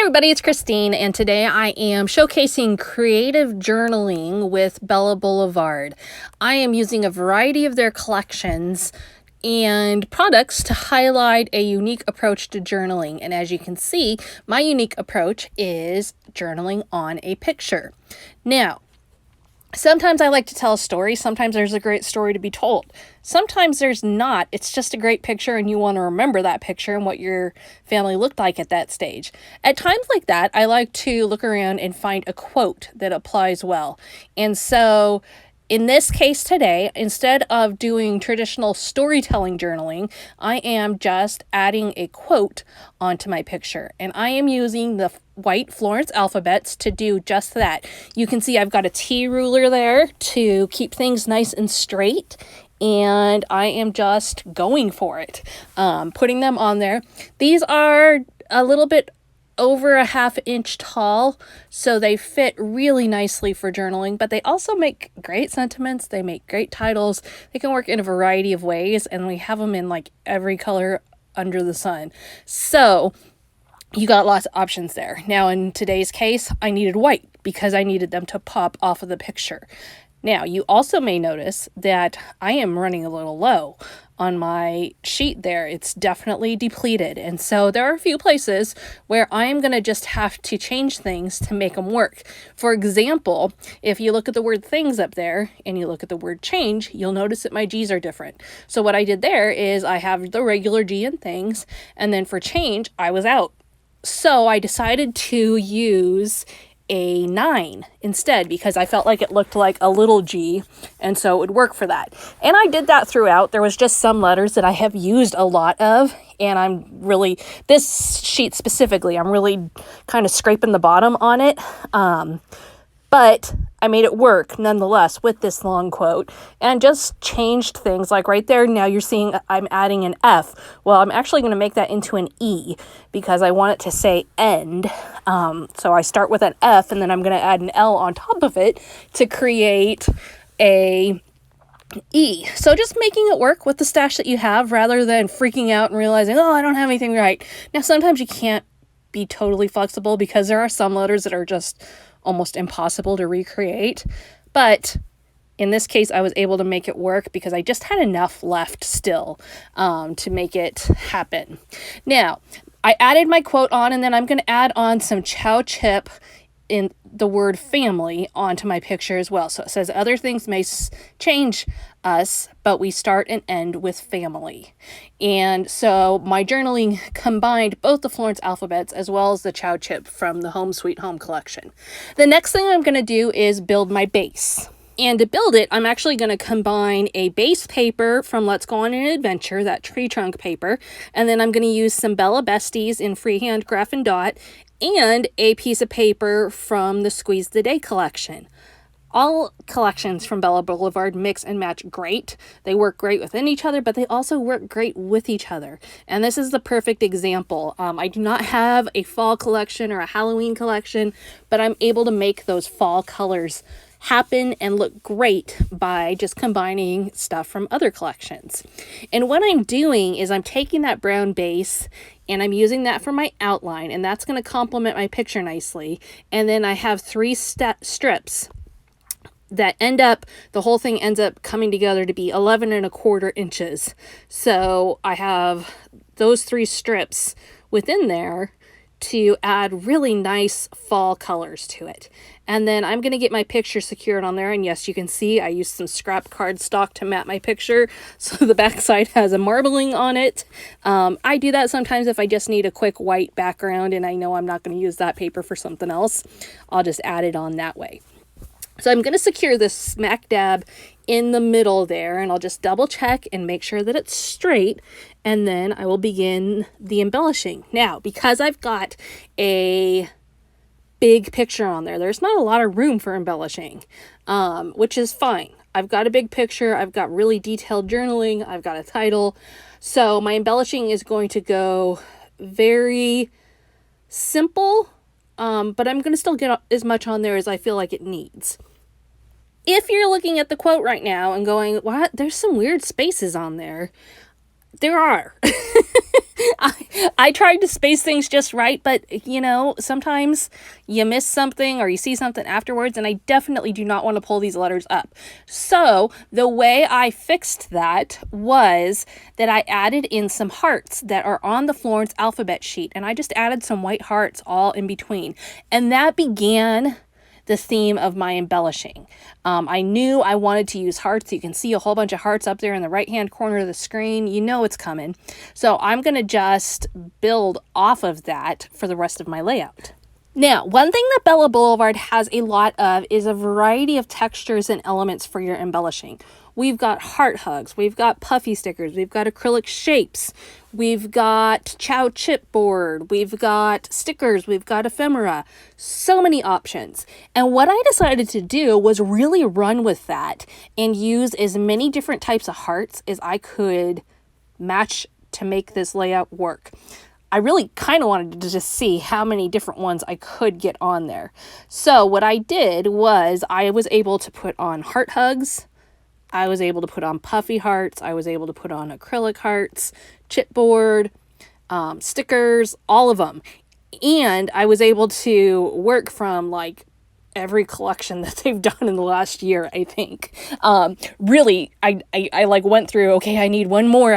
everybody, it's Christine, and today I am showcasing creative journaling with Bella Boulevard. I am using a variety of their collections and products to highlight a unique approach to journaling. And as you can see, my unique approach is journaling on a picture. Now, sometimes I like to tell a story. Sometimes there's a great story to be told. Sometimes there's not. It's just a great picture and you want to remember that picture and what your family looked like at that stage. At times like that, I like to look around and find a quote that applies well. And so in this case today, instead of doing traditional storytelling journaling, I am just adding a quote onto my picture. And I am using the white Florence alphabets to do just that. You can see I've got a T ruler there to keep things nice and straight. And I am just going for it, putting them on there. These are a little bit over a ½ inch tall, so they fit really nicely for journaling, but they also make great sentiments. They make great titles. They can work in a variety of ways, and we have them in like every color under the sun. So you got lots of options there. Now, in today's case, I needed white because I needed them to pop off of the picture. Now, you also may notice that I am running a little low on my sheet there. It's definitely depleted. And so there are a few places where I am going to just have to change things to make them work. For example, if you look at the word things up there and you look at the word change, you'll notice that my G's are different. So what I did there is I have the regular G in things, and then for change, I was out. So I decided to use a 9 instead because I felt like it looked like a little G, and so it would work for that. And I did that throughout. There was just some letters that I have used a lot of, and I'm really, this sheet specifically, I'm really kind of scraping the bottom on it. But I made it work nonetheless with this long quote and just changed things. Like right there, now you're seeing I'm adding an F. Well, I'm actually going to make that into an E because I want it to say end. So I start with an F and then I'm going to add an L on top of it to create a E. So just making it work with the stash that you have rather than freaking out and realizing, oh, I don't have anything right. Now, sometimes you can't be totally flexible because there are some letters that are just almost impossible to recreate, but in this case I was able to make it work because I just had enough left still to make it happen. Now I added my quote on, and then I'm going to add on some chow chip in the word family onto my picture as well. So it says other things may change us, but we start and end with family. And so my journaling combined both the Florence alphabets as well as the chow chip from the Home Sweet Home collection. The next thing I'm going to do is build my base. And to build it, I'm actually going to combine a base paper from Let's Go on an Adventure, that tree trunk paper, and then I'm going to use some Bella Besties in Freehand Graph and Dot, and a piece of paper from the Squeeze the Day collection. All collections from Bella Boulevard mix and match great. They work great within each other, but they also work great with each other. And this is the perfect example. I do not have a fall collection or a Halloween collection, but I'm able to make those fall colors happen and look great by just combining stuff from other collections. And what I'm doing is I'm taking that brown base and I'm using that for my outline, and that's going to complement my picture nicely. And then I have 3 strips that the whole thing ends up coming together to be 11¼ inches. So I have those 3 strips within there to add really nice fall colors to it. And then I'm going to get my picture secured on there. And yes, you can see I used some scrap cardstock to mat my picture, so the backside has a marbling on it. I do that sometimes if I just need a quick white background and I know I'm not going to use that paper for something else. I'll just add it on that way. So I'm going to secure this smack dab in the middle there, and I'll just double check and make sure that it's straight, and then I will begin the embellishing. Now, because I've got a big picture on there, there's not a lot of room for embellishing, which is fine. I've got a big picture, I've got really detailed journaling, I've got a title, so my embellishing is going to go very simple, but I'm going to still get as much on there as I feel like it needs. If you're looking at the quote right now and going, what? There's some weird spaces on there. There are. I tried to space things just right, but you know, sometimes you miss something or you see something afterwards, and I definitely do not want to pull these letters up. So the way I fixed that was that I added in some hearts that are on the Florence alphabet sheet, and I just added some white hearts all in between. And that began the theme of my embellishing. I knew I wanted to use hearts. You can see a whole bunch of hearts up there in the right hand corner of the screen. You know it's coming. So I'm going to just build off of that for the rest of my layout. Now, one thing that Bella Boulevard has a lot of is a variety of textures and elements for your embellishing. We've got heart hugs, we've got puffy stickers, we've got acrylic shapes, we've got chow chipboard, we've got stickers, we've got ephemera, so many options. And what I decided to do was really run with that and use as many different types of hearts as I could match to make this layout work. I really kind of wanted to just see how many different ones I could get on there. So what I did was I was able to put on heart hugs, I was able to put on puffy hearts, I was able to put on acrylic hearts, chipboard, stickers, all of them. And I was able to work from like every collection that they've done in the last year, I think. Really, I like went through, okay, I need one more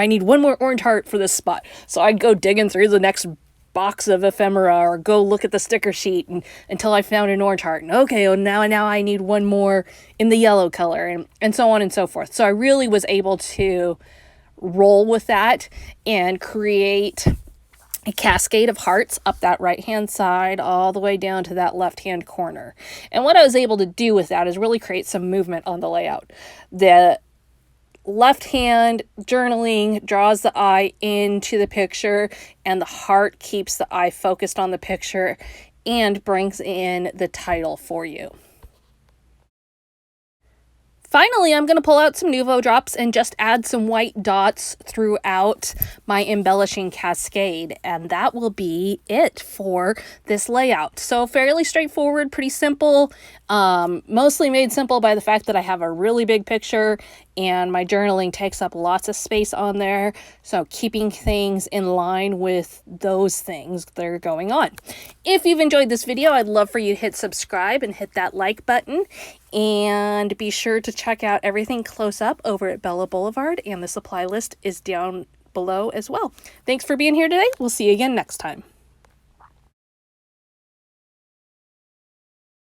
orange heart for this spot. So I'd go digging through the next box of ephemera or go look at the sticker sheet until I found an orange heart. And okay, well, now I need one more in the yellow color and so on and so forth. So I really was able to roll with that and create a cascade of hearts up that right hand side all the way down to that left hand corner. And what I was able to do with that is really create some movement on the layout. The left hand journaling draws the eye into the picture, and the heart keeps the eye focused on the picture and brings in the title for you. Finally, I'm going to pull out some Nuvo drops and just add some white dots throughout my embellishing cascade, and that will be it for this layout. So fairly straightforward, pretty simple, mostly made simple by the fact that I have a really big picture and my journaling takes up lots of space on there. So keeping things in line with those things that are going on. If you've enjoyed this video, I'd love for you to hit subscribe and hit that like button. And be sure to check out everything close up over at Bella Boulevard, and the supply list is down below as well. Thanks for being here today. We'll see you again next time.